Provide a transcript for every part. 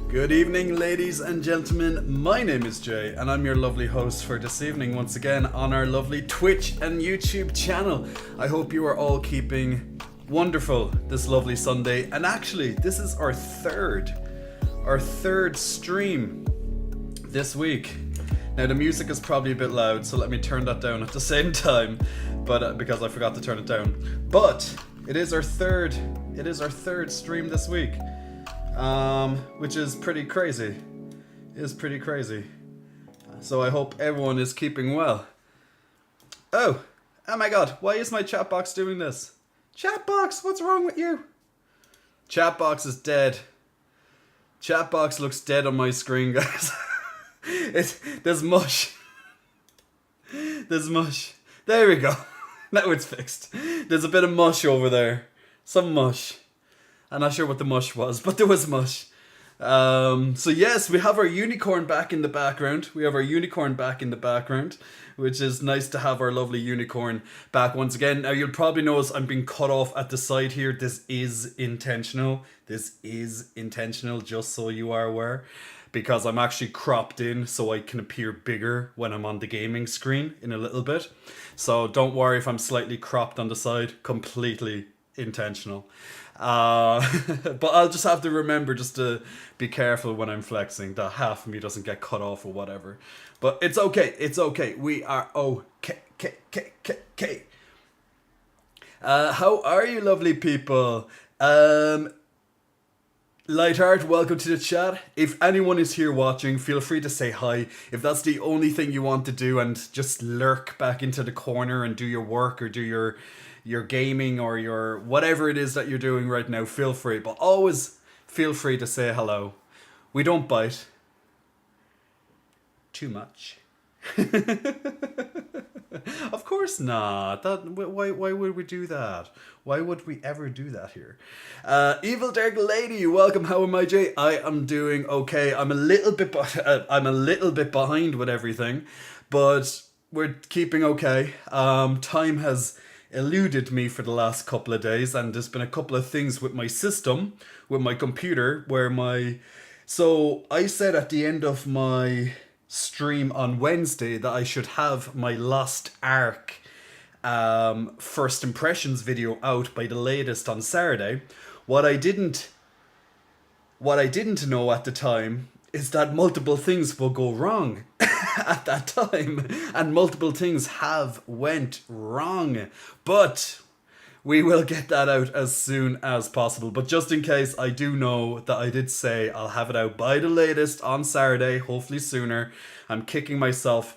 Good evening, ladies and gentlemen. My name is Jay, and I'm your lovely host for this evening once again on our lovely Twitch and YouTube channel. I hope you are all keeping wonderful this lovely Sunday. And actually, this is our third stream this week. Now, the music is probably a bit loud, so let me turn that down at the same time, but because I forgot to turn it down. But it is our third stream this week. Which is pretty crazy. It is pretty crazy. So I hope everyone is keeping well. Oh my god, why is my chat box doing this? Chat box, what's wrong with you? Chat box is dead. Chat box looks dead on my screen, guys. There's mush. There's mush. There we go. Now it's fixed. There's a bit of mush over there. Some mush. I'm not sure what the mush was, but there was mush. So yes, we have our unicorn back in the background. Which is nice to have our lovely unicorn back once again. Now, you'll probably notice I'm being cut off at the side here. This is intentional, just so you are aware. Because I'm actually cropped in so I can appear bigger when I'm on the gaming screen in a little bit. So don't worry if I'm slightly cropped on the side. Completely intentional. But I'll just have to remember just to be careful when I'm flexing that half of me doesn't get cut off or whatever. But it's okay. We are okay. How are you, lovely people? Lightheart, welcome to the chat. If anyone is here watching, feel free to say hi. If that's the only thing you want to do and just lurk back into the corner and do your work or do your gaming or your whatever it is that you're doing right now, feel free. But always feel free to say hello. We don't bite too much. Of course not. Why would we do that? Why would we ever do that here? Evil Dark Lady, welcome. How am I, Jay? I am doing okay. I'm a little bit behind with everything, but we're keeping okay. Time has eluded me for the last couple of days, and there's been a couple of things with my system, with my computer, so I said at the end of my stream on Wednesday that I should have my Lost Ark first impressions video out by the latest on Saturday. What I didn't know at the time is that multiple things will go wrong at that time, and multiple things have went wrong, but we will get that out as soon as possible. But just in case, I do know that I did say I'll have it out by the latest on Saturday, hopefully sooner. I'm kicking myself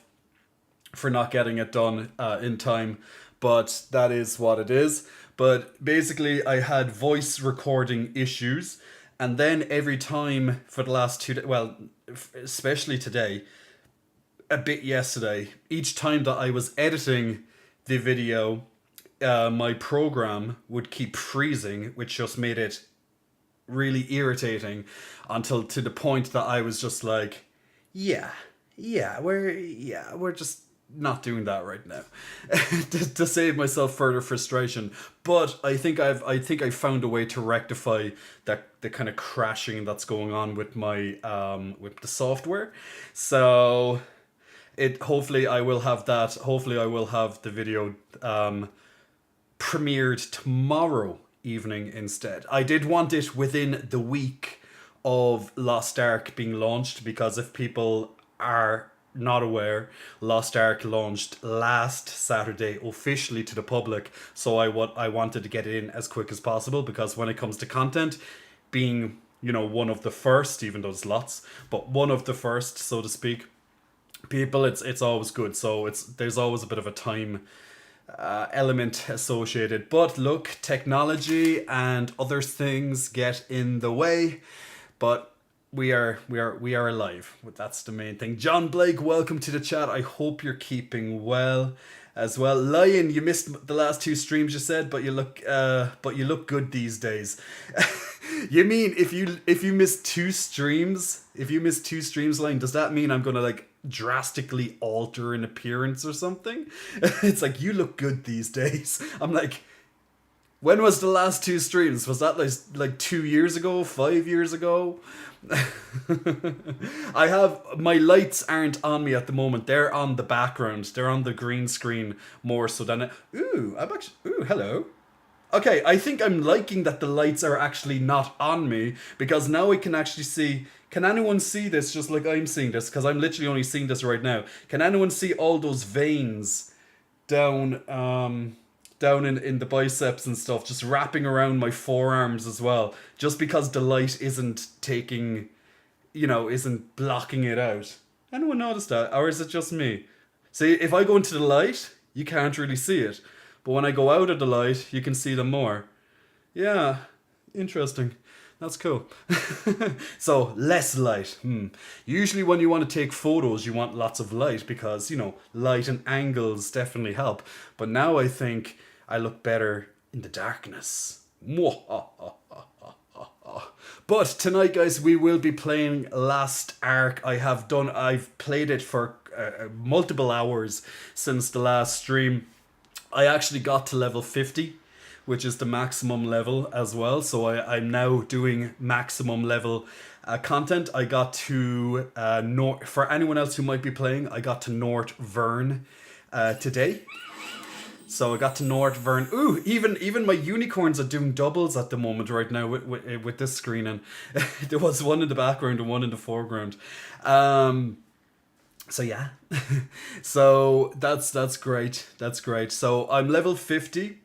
for not getting it done in time, but that is what it is. But basically, I had voice recording issues, and then every time for the last 2 days, well, especially today, a bit yesterday, each time that I was editing the video, my program would keep freezing, which just made it really irritating until to the point that I was just like, we're just not doing that right now to save myself further frustration. But I think I found a way to rectify the kind of crashing that's going on with my with the software. So hopefully I will have the video premiered tomorrow evening instead. I did want it within the week of Lost Ark being launched, because if people are not aware, Lost Ark launched last Saturday officially to the public, so I wanted to get it in as quick as possible, because when it comes to content, being, one of the first, even though there's lots, but one of the first, so to speak, people, it's always good. So there's always a bit of a time element associated. But look, technology and other things get in the way, but we are alive. That's the main thing. John Blake, welcome to the chat. I hope you're keeping well as well. Lion, you missed the last 2 streams, you said, but you look good these days. You mean if you miss 2 streams, Lion, does that mean I'm gonna drastically alter in appearance or something? It's like, you look good these days. I'm like, When was the last two streams? Was that like 2 years ago, 5 years ago? I have my lights aren't on me at the moment. They're on the background. They're on the green screen more so than it. Ooh, I'm actually. Ooh, hello. Okay, I think I'm liking that the lights are actually not on me because now I can actually see. Can anyone see this just like I'm seeing this? Because I'm literally only seeing this right now. Can anyone see all those veins down down in the biceps and stuff, just wrapping around my forearms as well? Just because the light isn't taking, isn't blocking it out. Anyone notice that? Or is it just me? See, if I go into the light, you can't really see it. But when I go out of the light, you can see them more. Yeah, interesting. That's cool. So, less light. Usually, when you want to take photos, you want lots of light because, light and angles definitely help. But now I think I look better in the darkness. But tonight, guys, we will be playing Last Ark. I've played it for multiple hours since the last stream. I actually got to level 50, which is the maximum level as well. So I'm now doing maximum level content. I got to, for anyone else who might be playing, I got to North Vern today. So I got to North Vern. Ooh, even my unicorns are doing doubles at the moment right now with this screen. And there was one in the background and one in the foreground. So yeah, so that's great. That's great. So I'm level 50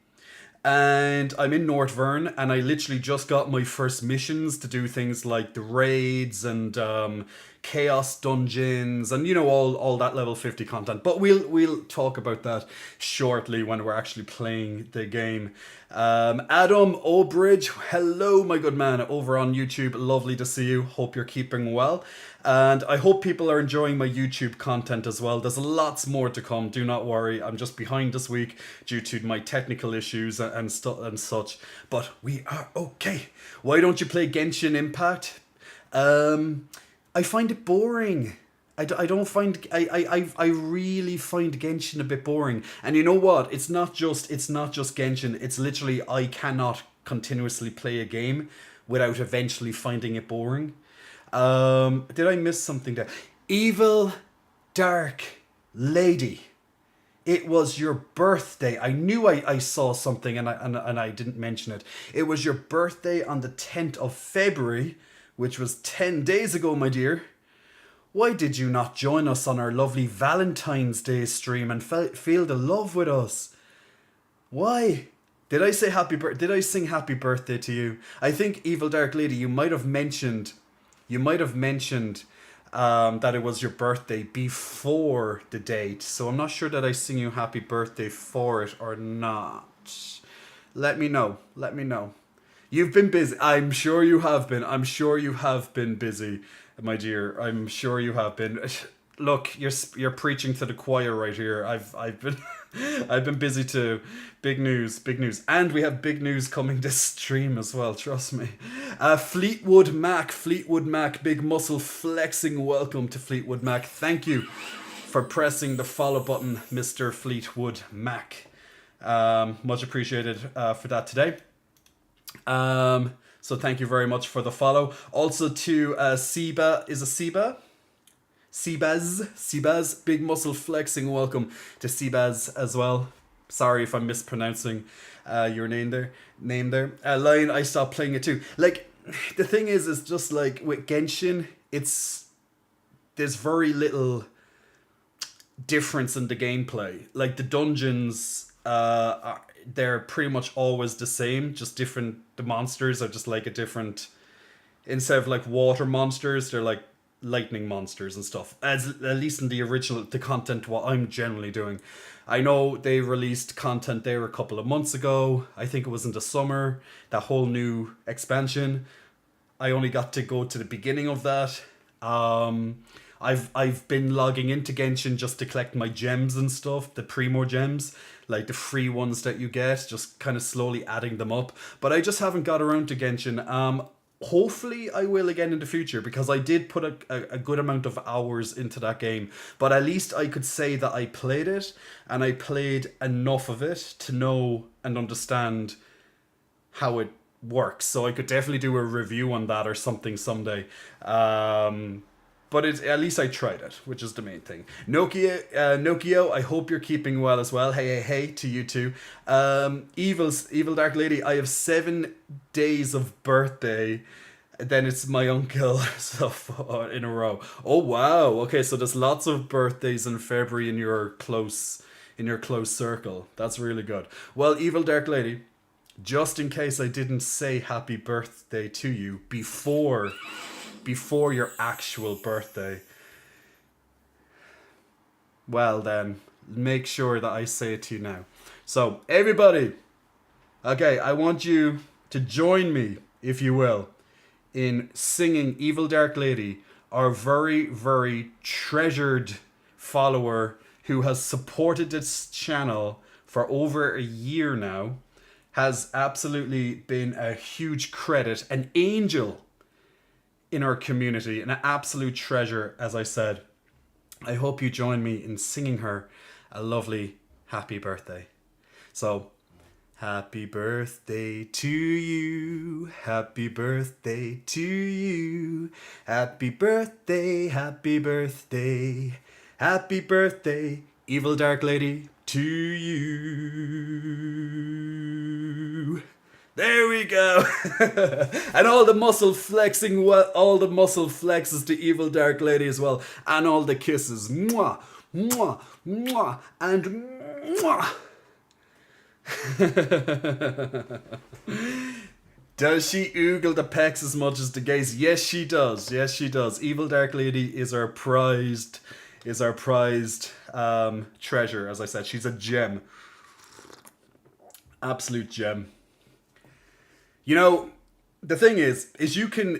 and I'm in North Vern and I literally just got my first missions to do things like the raids and chaos dungeons and all that level 50 content. But we'll talk about that shortly when we're actually playing the game. Adam Obridge, hello my good man over on YouTube. Lovely to see you. Hope you're keeping well. And I hope people are enjoying my YouTube content as well. There's lots more to come. Do not worry. I'm just behind this week due to my technical issues and such. But we are okay. Why don't you play Genshin Impact? I find it boring. I don't find I really find Genshin a bit boring. And you know what? It's not just Genshin. It's literally I cannot continuously play a game without eventually finding it boring. Did I miss something there? Evil Dark Lady. It was your birthday. I knew I saw something and I didn't mention it. It was your birthday on the 10th of February, which was 10 days ago, my dear. Why did you not join us on our lovely Valentine's Day stream and feel the love with us? Why? Did I say Did I sing happy birthday to you? I think Evil Dark Lady, you might have mentioned that it was your birthday before the date. So I'm not sure that I sing you happy birthday for it or not. Let me know. You've been busy. I'm sure you have been busy, my dear. I'm sure you have been. Look, you're preaching to the choir right here. I've been I've been busy too. Big news, and we have big news coming this stream as well. Trust me. Fleetwood Mac, big muscle flexing. Welcome to Fleetwood Mac. Thank you for pressing the follow button, Mr. Fleetwood Mac. Much appreciated for that today. So thank you very much for the follow. Also to Seba, is it Seba? Sebaz, big muscle flexing. Welcome to Sebaz as well. Sorry if I'm mispronouncing your name there. Lion, I stopped playing it too. Like, the thing is just like with Genshin, there's very little difference in the gameplay. Like the dungeons, they're pretty much always the same. Just different. The monsters are just like a different. Instead of like water monsters, they're like lightning monsters and stuff, at least in the content what I'm generally doing. I know they released content there a couple of months ago. I think it was in the summer, that whole new expansion. I only got to go to the beginning of that. I've been logging into Genshin just to collect my gems and stuff, the Primo gems, like the free ones that you get, just kind of slowly adding them up. But I just haven't got around to Genshin. Hopefully I will again in the future, because I did put a good amount of hours into that game. But at least I could say that I played it, and I played enough of it to know and understand how it works. So I could definitely do a review on that or something someday. But at least I tried it, which is the main thing. Nokio, I hope you're keeping well as well. Hey, hey, hey to you too. Evil Dark Lady, I have 7 days of birthday. Then it's my uncle stuff in a row. Oh wow. Okay, so there's lots of birthdays in February in your close circle. That's really good. Well, Evil Dark Lady, just in case I didn't say happy birthday to you before your actual birthday, well then, make sure that I say it to you now. So, everybody, okay, I want you to join me, if you will, in singing Evil Dark Lady, our very, very treasured follower who has supported this channel for over a year now, has absolutely been a huge credit, an angel in our community, an absolute treasure, as I said. I hope you join me in singing her a lovely happy birthday. So, happy birthday to you, happy birthday to you, happy birthday, happy birthday, happy birthday, Evil Dark Lady, to you. There we go. And all the muscle flexing, all the muscle flexes to Evil Dark Lady as well, and all the kisses. Mwah, mwah, mwah, and mwah. Does she oogle the pecs as much as the gays? Yes, she does. Yes, she does. Evil Dark Lady is our prized, treasure. As I said, she's a gem, absolute gem. You know, the thing is you can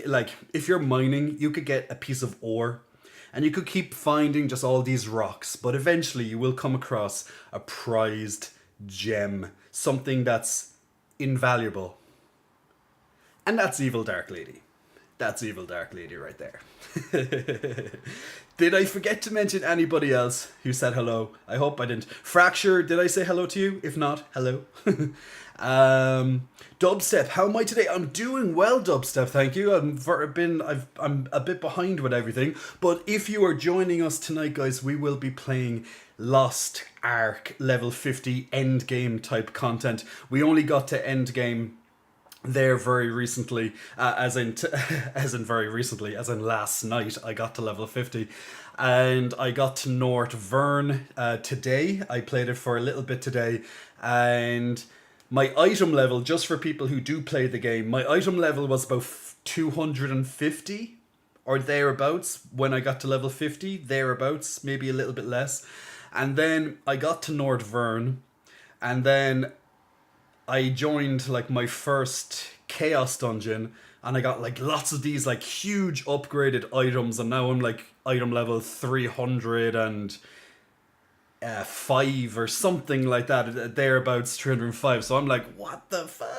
like, if you're mining, you could get a piece of ore and you could keep finding just all these rocks, but eventually you will come across a prized gem, something that's invaluable. And that's Evil Dark Lady. That's Evil Dark Lady right there. Did I forget to mention anybody else who said hello? I hope I didn't. Fracture, did I say hello to you? If not, hello. Dubstep, how am I today? I'm doing well, Dubstep, thank you. I'm a bit behind with everything, but if you are joining us tonight, guys, we will be playing Lost Ark level 50 endgame type content. We only got to endgame there very recently, as in very recently, as in last night. I got to level 50, and I got to North Vern today. I played it for a little bit today, and my item level, just for people who do play the game, my item level was about 250 or thereabouts when I got to level 50, thereabouts, maybe a little bit less. And then I got to North Vern, and then I joined like my first Chaos dungeon, and I got like lots of these like huge upgraded items, and now I'm like item level 305 or something like that, thereabouts 305. So I'm like, what the fuck?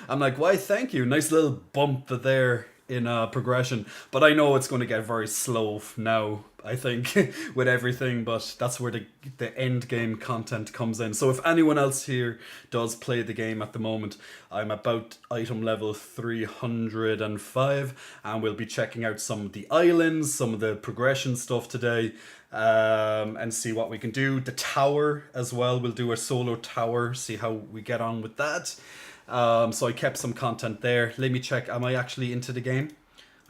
I'm like, why, thank you. Nice little bump there in progression, but I know it's going to get very slow now, I think, with everything, but that's where the end game content comes in. So if anyone else here does play the game at the moment, I'm about item level 305, and we'll be checking out some of the islands, some of the progression stuff today, and see what we can do. The tower as well, we'll do a solo tower, see how we get on with that. So I kept some content there. Let me check. Am I actually into the game?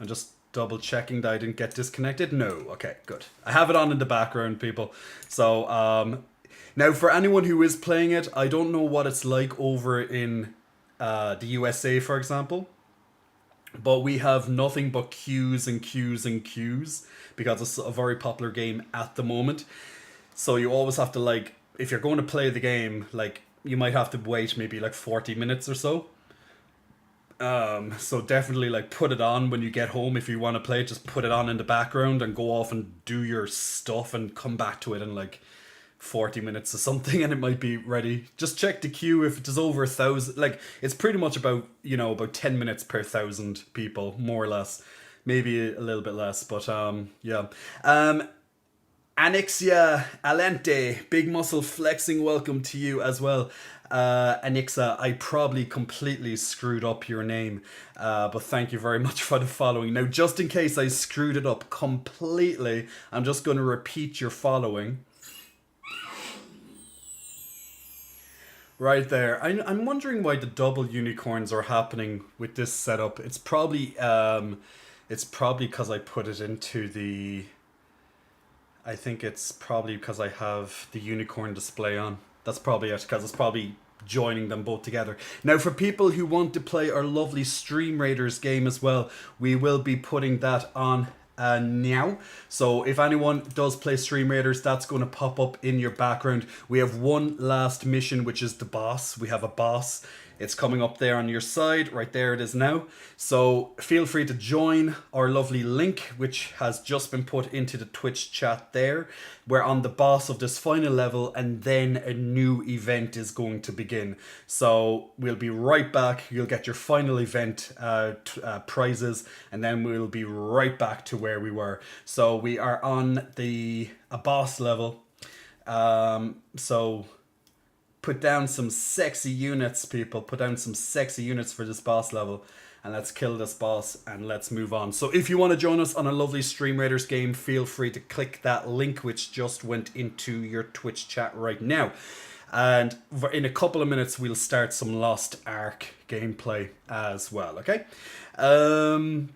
I'm just double checking that I didn't get disconnected. No. Okay, good. I have it on in the background, people. So now for anyone who is playing it, I don't know what it's like over in the USA, for example. But we have nothing but queues and queues and queues because it's a very popular game at the moment. So you always have to, like, if you're going to play the game, like, you might have to wait maybe like 40 minutes or so. So definitely like put it on when you get home. If you want to play it, just put it on in the background and go off and do your stuff and come back to it in like 40 minutes or something, and it might be ready. Just check the queue. If it is over 1,000, like, it's pretty much about, about 10 minutes per 1,000 people, more or less, maybe a little bit less, but yeah. Anixia Alente, big muscle flexing, welcome to you as well. Anixa, I probably completely screwed up your name, but thank you very much for the following. Now, just in case I screwed it up completely, I'm just going to repeat your following. Right there. I'm wondering why the double unicorns are happening with this setup. It's probably because I put it into the. I think it's probably because I have the unicorn display on. That's probably it, because it's probably joining them both together. Now, for people who want to play our lovely Stream Raiders game as well, we will be putting that on now. So if anyone does play Stream Raiders, that's going to pop up in your background. We have one last mission, which is the boss. We have a boss. It's coming up there on your side. Right there it is now. So feel free to join our lovely link, which has just been put into the Twitch chat there. We're on the boss of this final level, and then a new event is going to begin. So we'll be right back. You'll get your final event prizes, and then we'll be right back to where we were. So we are on a boss level. So put down some sexy units, people. Put down some sexy units for this boss level. And let's kill this boss and let's move on. So if you want to join us on a lovely Stream Raiders game, feel free to click that link which just went into your Twitch chat right now. And in a couple of minutes, we'll start some Lost Ark gameplay as well, okay? Can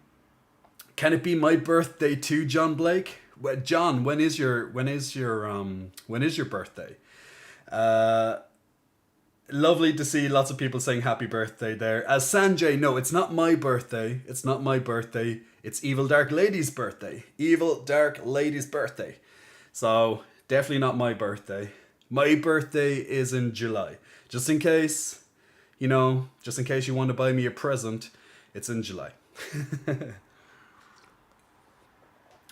it be my birthday too, John Blake? John, when is your birthday? Lovely to see lots of people saying happy birthday there. Sanjay, no, it's not my birthday. It's not my birthday. It's Evil Dark Lady's birthday. Evil Dark Lady's birthday. So, definitely not my birthday. My birthday is in July. Just in case, just in case you want to buy me a present, it's in July.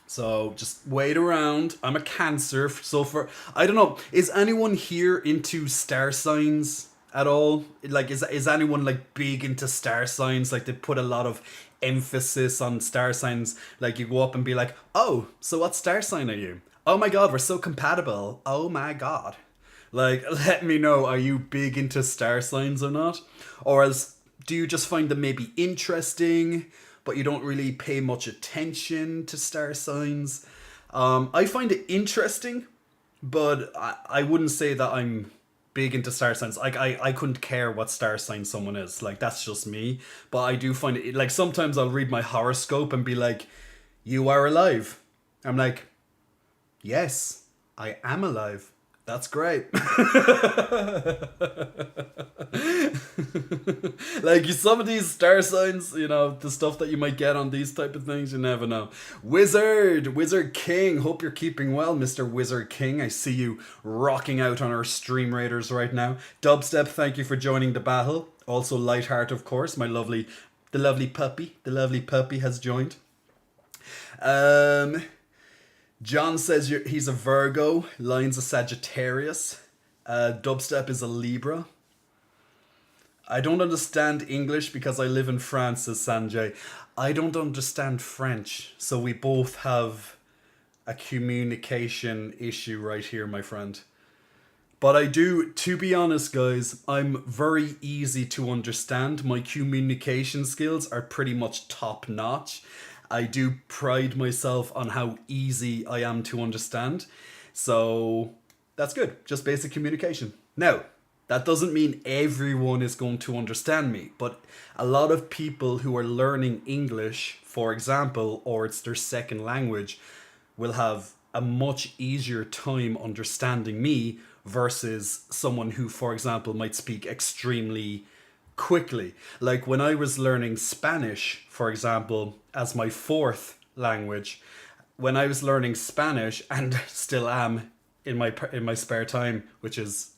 So just wait around. I'm a Cancer, so I don't know. Is anyone here into star signs at all? Like, is anyone like big into star signs? Like, they put a lot of emphasis on star signs. Like, you go up and be like, "Oh, so what star sign are you? Oh my God, we're so compatible. Oh my God." Like, let me know. Are you big into star signs or not? Or else, do you just find them maybe interesting, but you don't really pay much attention to star signs? I find it interesting, but I wouldn't say that I'm big into star signs. Like, I couldn't care what star sign someone is. Like, that's just me. But I do find it, like, sometimes I'll read my horoscope and be like, "You are alive." I'm like, "Yes, I am alive. That's great." Like, some of these star signs, the stuff that you might get on these type of things, you never know. Wizard King, hope you're keeping well, Mr. Wizard King. I see you rocking out on our Stream Raiders right now. Dubstep, thank you for joining the battle. Also Lightheart, of course, the lovely puppy has joined. John says he's a Virgo. Lion's a Sagittarius. Dubstep is a Libra. I don't understand English because I live in France, says Sanjay. I don't understand French. So we both have a communication issue right here, my friend. But I do, to be honest, guys, I'm very easy to understand. My communication skills are pretty much top notch. I do pride myself on how easy I am to understand. So that's good. Just basic communication. Now, that doesn't mean everyone is going to understand me, but a lot of people who are learning English, for example, or it's their second language, will have a much easier time understanding me versus someone who, for example, might speak extremely quickly. Like, when I was learning Spanish, for example, as my fourth language, when I was learning Spanish, and still am in my spare time, which is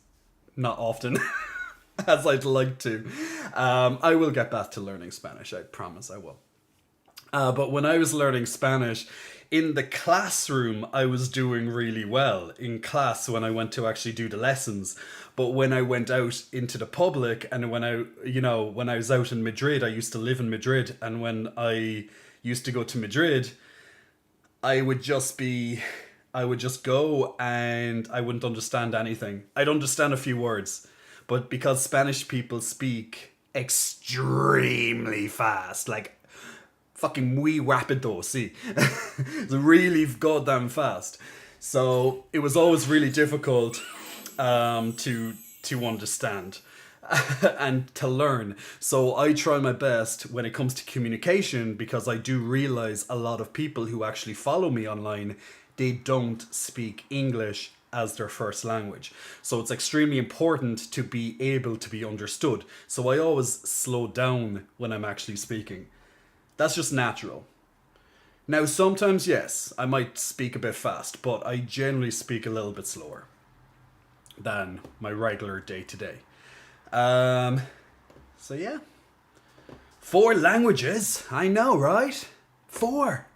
not often as I'd like to, I will get back to learning Spanish. I promise I will. But when I was learning Spanish, in the classroom, I was doing really well in class when I went to actually do the lessons. But when I went out into the public, and when I was out in Madrid, I used to live in Madrid, and when I used to go to Madrid, I would just go and I wouldn't understand anything. I'd understand a few words, but because Spanish people speak extremely fast, like fucking muy rapido, see. It's really goddamn fast. So it was always really difficult to understand and to learn. So I try my best when it comes to communication, because I do realize a lot of people who actually follow me online, they don't speak English as their first language. So it's extremely important to be able to be understood. So I always slow down when I'm actually speaking. That's just natural. Now, sometimes, yes, I might speak a bit fast, but I generally speak a little bit slower than my regular day to day. So, yeah. 4 languages. I know, right? 4.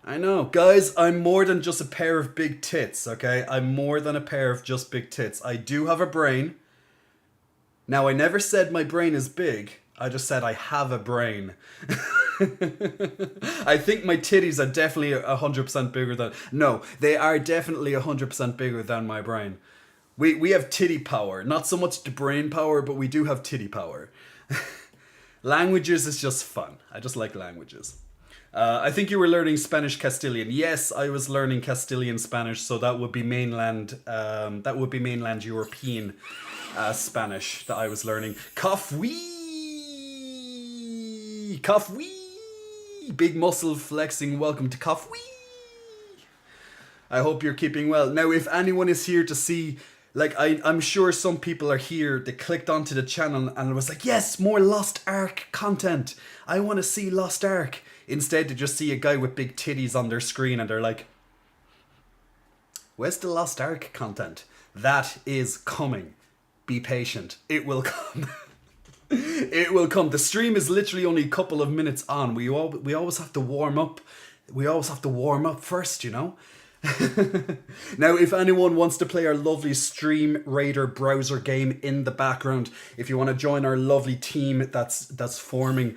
I know. Guys, I'm more than just a pair of big tits, okay? I'm more than a pair of just big tits. I do have a brain. Now, I never said my brain is big. I just said I have a brain. I think my titties are definitely 100% bigger than... No, they are definitely 100% bigger than my brain. We have titty power. Not so much the brain power, but we do have titty power. Languages is just fun. I just like languages. I think you were learning Spanish Castilian. Yes, I was learning Castilian Spanish, so that would be mainland European Spanish that I was learning. Kafui! Kafui! Big muscle flexing. Welcome to Kafui! I hope you're keeping well. Now, if anyone is here to see, like, I'm sure some people are here, they clicked onto the channel and was like, yes, more Lost Ark content. I want to see Lost Ark. Instead, they just see a guy with big titties on their screen and they're like, where's the Lost Ark content? That is coming. Be patient. It will come. It will come. The stream is literally only a couple of minutes on. We always have to warm up. We always have to warm up first, you know? Now, if anyone wants to play our lovely Stream Raider browser game in the background, if you want to join our lovely team that's forming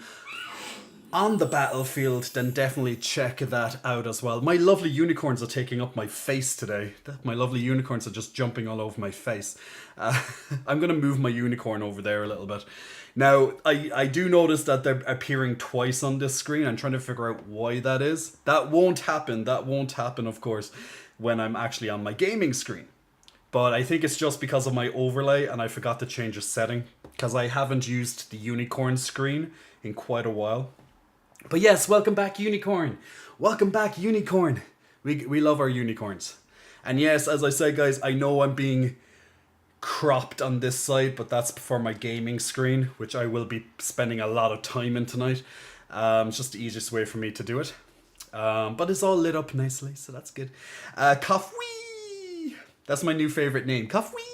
on the battlefield, then definitely check that out as well. My lovely unicorns are taking up my face today. My lovely unicorns are just jumping all over my face. I'm going to move my unicorn over there a little bit. Now, I do notice that they're appearing twice on this screen. I'm trying to figure out why that is. That won't happen. That won't happen, of course, when I'm actually on my gaming screen. But I think it's just because of my overlay and I forgot to change a setting, because I haven't used the unicorn screen in quite a while. But yes, welcome back, Unicorn. Welcome back, Unicorn. We love our unicorns. And yes, as I said, guys, I know I'm being cropped on this side, but that's for my gaming screen, which I will be spending a lot of time in tonight. It's just the easiest way for me to do it. But it's all lit up nicely, so that's good. Kafui! That's my new favorite name. Kafui!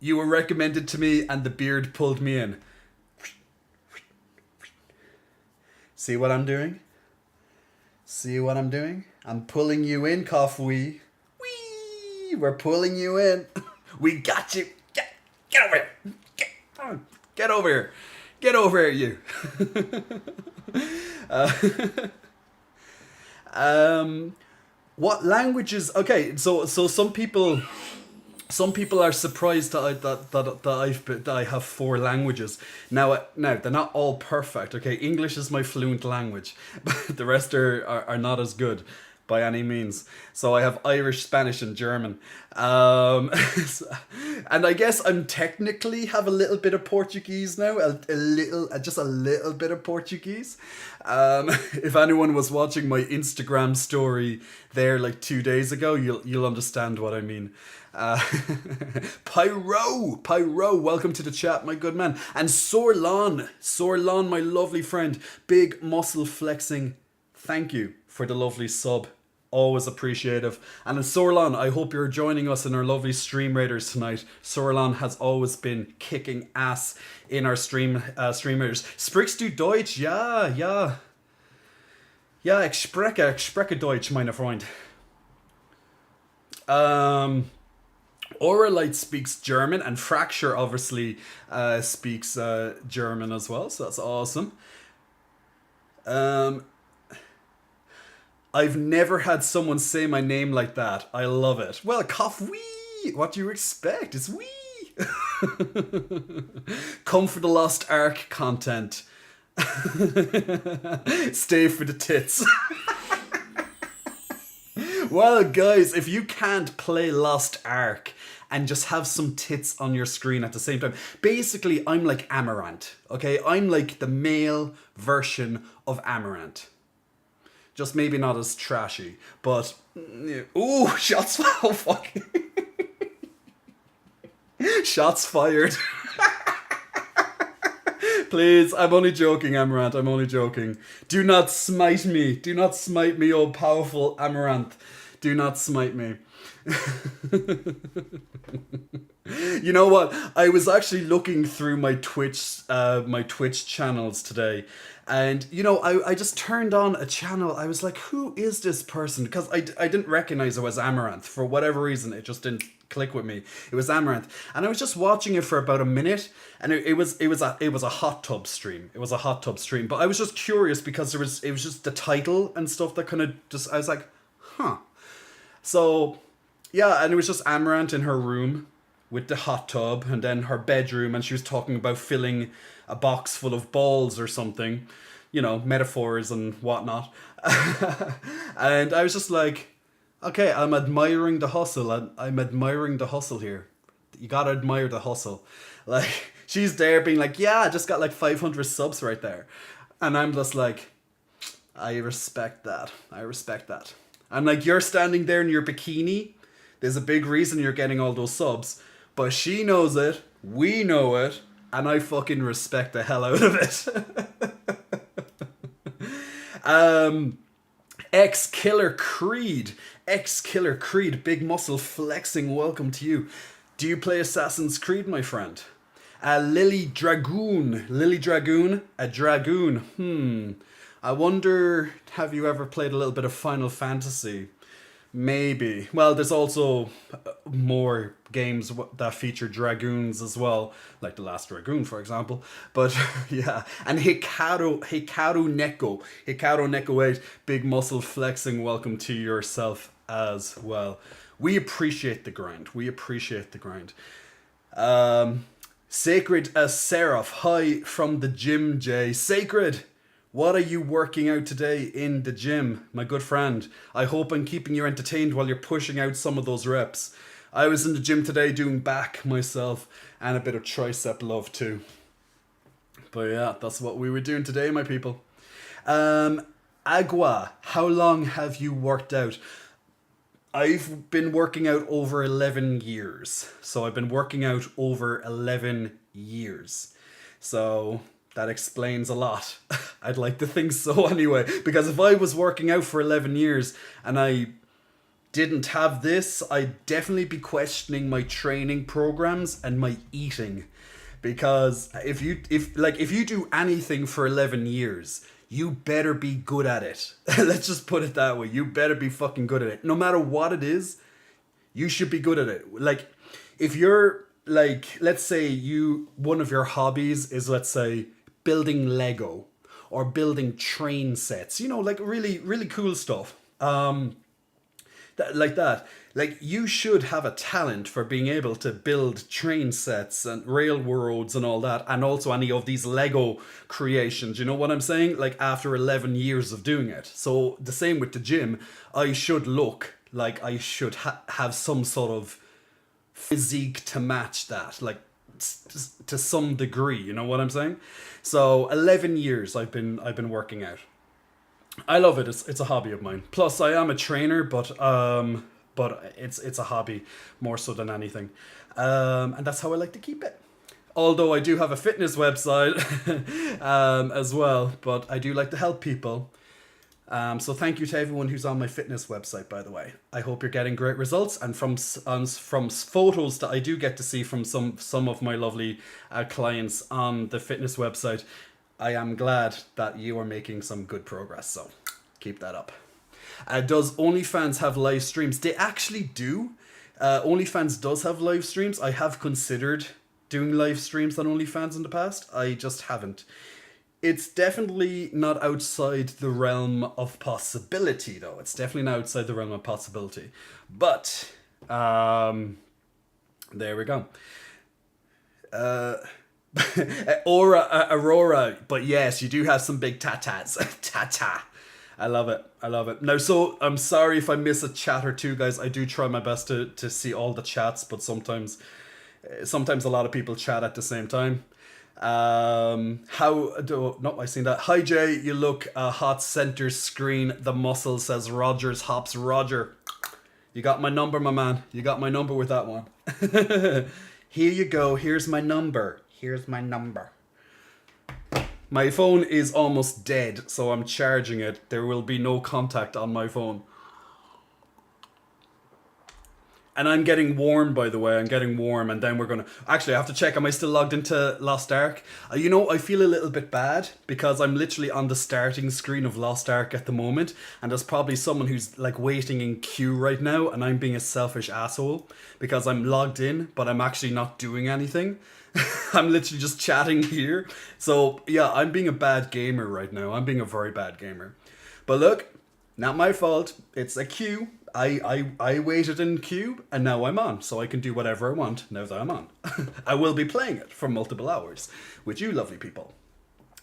You were recommended to me and the beard pulled me in. See what I'm doing? See what I'm doing? I'm pulling you in, Kafui. Whee! We're pulling you in. We got you. Get over here. Get over here. Get over here, you. What languages? Okay, so some people are surprised that I have 4 languages. Now they're not all perfect. Okay, English is my fluent language, but the rest are not as good by any means. So I have Irish, Spanish, and German. And I guess I'm technically have a little bit of Portuguese now, just a little bit of Portuguese. If anyone was watching my Instagram story there like 2 days ago, you'll understand what I mean. Pyro, welcome to the chat, my good man. And Sorlon, my lovely friend, big muscle flexing. Thank you for the lovely sub. Always appreciative. And Sorlon, I hope you're joining us in our lovely Stream Raiders tonight. Sorlon has always been kicking ass in our Stream Raiders. Sprichst du Deutsch? Ja. Ja, ich spreche Deutsch, meine Freund. Auralite speaks German, and Fracture obviously speaks German as well, so that's awesome. I've never had someone say my name like that. I love it. Well, Kafui! What do you expect? It's wee. Come for the Lost Ark content. Stay for the tits. Well, guys, if you can't play Lost Ark and just have some tits on your screen at the same time, basically, I'm like Amaranth, okay? I'm like the male version of Amaranth. Just maybe not as trashy, but... Ooh, shots... Oh, fuck. Shots fired. Please, I'm only joking, Amaranth. I'm only joking. Do not smite me. Do not smite me, oh powerful Amaranth. Do not smite me. You know what? I was actually looking through my Twitch channels today, and you know, I just turned on a channel. I was like, who is this person? Because I didn't recognize it was Amaranth for whatever reason. It just didn't click with me. It was Amaranth, and I was just watching it for about a minute, and it was a hot tub stream. It was a hot tub stream, but I was just curious because it was just the title and stuff that kind of just, I was like, huh. So yeah, and it was just Amaranth in her room with the hot tub, and then her bedroom, and she was talking about filling a box full of balls or something, you know, metaphors and whatnot. And I was just like, okay, I'm admiring the hustle. I'm admiring the hustle here. You gotta admire the hustle. Like, she's there being like, yeah, I just got like 500 subs right there. And I'm just like, I respect that. I respect that. I'm like, you're standing there in your bikini. There's a big reason you're getting all those subs. But she knows it. We know it. And I fucking respect the hell out of it. X-Killer Creed. X-Killer Creed. Big muscle flexing. Welcome to you. Do you play Assassin's Creed, my friend? Lily Dragoon. Lily Dragoon? A dragoon. I wonder, have you ever played a little bit of Final Fantasy? Maybe. Well, there's also more games that feature dragoons as well, like The Last Dragoon, for example. But yeah, and Hikaru Neko 8, big muscle flexing. Welcome to yourself as well. We appreciate the grind. We appreciate the grind. Sacred as Seraph. Hi from the gym, Jay. Sacred. What are you working out today in the gym, my good friend? I hope I'm keeping you entertained while you're pushing out some of those reps. I was in the gym today doing back myself and a bit of tricep love too. But yeah, that's what we were doing today, my people. Agua, how long have you worked out? I've been working out over 11 years. So I've been working out over 11 years. So... that explains a lot. I'd like to think so anyway. Because if I was working out for 11 years and I didn't have this, I'd definitely be questioning my training programs and my eating. Because if you do anything for 11 years, you better be good at it. Let's just put it that way. You better be fucking good at it. No matter what it is, you should be good at it. Like, if you're, like, let's say one of your hobbies is, let's say, building Lego or building train sets, you know, like really, really cool stuff. Like that. Like, you should have a talent for being able to build train sets and railroads and all that, and also any of these Lego creations, you know what I'm saying? Like, after 11 years of doing it. So the same with the gym, I should look like I should have some sort of physique to match that, like, to some degree, you know what I'm saying? So 11 years I've been working out. I love it. It's a hobby of mine. Plus I am a trainer, but it's a hobby more so than anything. And that's how I like to keep it. Although I do have a fitness website as well, but I do like to help people. So thank you to everyone who's on my fitness website, by the way. I hope you're getting great results, and from photos that I do get to see from some of my lovely clients on the fitness website, I am glad that you are making some good progress. So keep that up. Does OnlyFans have live streams? They actually do. OnlyFans does have live streams. I have considered doing live streams on OnlyFans in the past. I just haven't. It's definitely not outside the realm of possibility, though. It's definitely not outside the realm of possibility. But, There we go. Aurora, but yes, you do have some big tatas. Tata. I love it. I love it. Now, so I'm sorry if I miss a chat or two, guys. I do try my best to see all the chats, but sometimes a lot of people chat at the same time. How do no? I seen that. Hi Jay, you look a hot center screen. The muscle says Rogers hops Roger. You got my number, my man. You got my number with that one. Here you go. Here's my number. Here's my number. My phone is almost dead, so I'm charging it. There will be no contact on my phone. And I'm getting warm, by the way. I'm getting warm, and then we're gonna. Actually, I have to check. Am I still logged into Lost Ark? I feel a little bit bad because I'm literally on the starting screen of Lost Ark at the moment, and there's probably someone who's like waiting in queue right now, and I'm being a selfish asshole because I'm logged in, but I'm actually not doing anything. I'm literally just chatting here. So yeah, I'm being a bad gamer right now. I'm being a very bad gamer. But look, not my fault. It's a queue. I waited in queue and now I'm on, so I can do whatever I want now that I'm on. I will be playing it for multiple hours with you lovely people.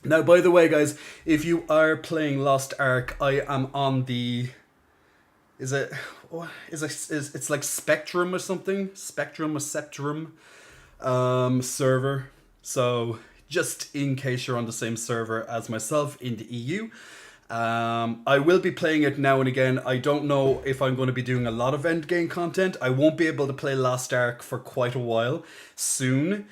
Now, by the way, guys, if you are playing Lost Ark, I am on the. Is it? It's like Spectrum or something? Spectrum or Septrum server. So, just in case you're on the same server as myself in the EU. I will be playing it now and again. I don't know if I'm going to be doing a lot of endgame content. I won't be able to play Lost Ark for quite a while soon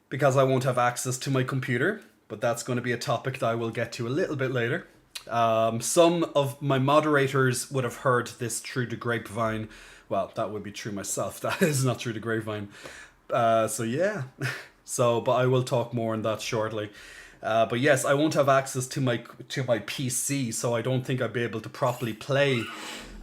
because I won't have access to my computer. But that's going to be a topic that I will get to a little bit later. Some of my moderators would have heard this through the grapevine. Well, that would be true myself. That is not through the grapevine. So yeah. But I will talk more on that shortly. But yes, I won't have access to my PC, so I don't think I'll be able to properly play.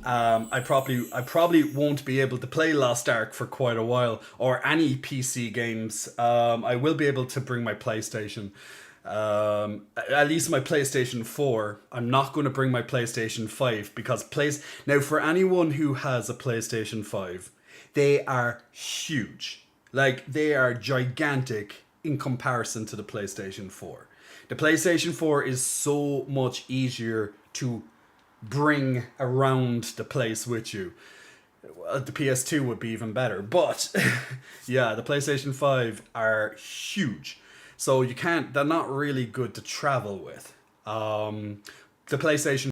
I probably won't be able to play Lost Ark for quite a while, or any PC games. I will be able to bring my PlayStation. At least my PlayStation 4. I'm not going to bring my PlayStation 5 because now for anyone who has a PlayStation 5, they are huge. Like, they are gigantic in comparison to the PlayStation 4. The PlayStation 4 is so much easier to bring around the place with you. Well, the PS2 would be even better, but yeah, the PlayStation 5 are huge. So they're not really good to travel with. The PlayStation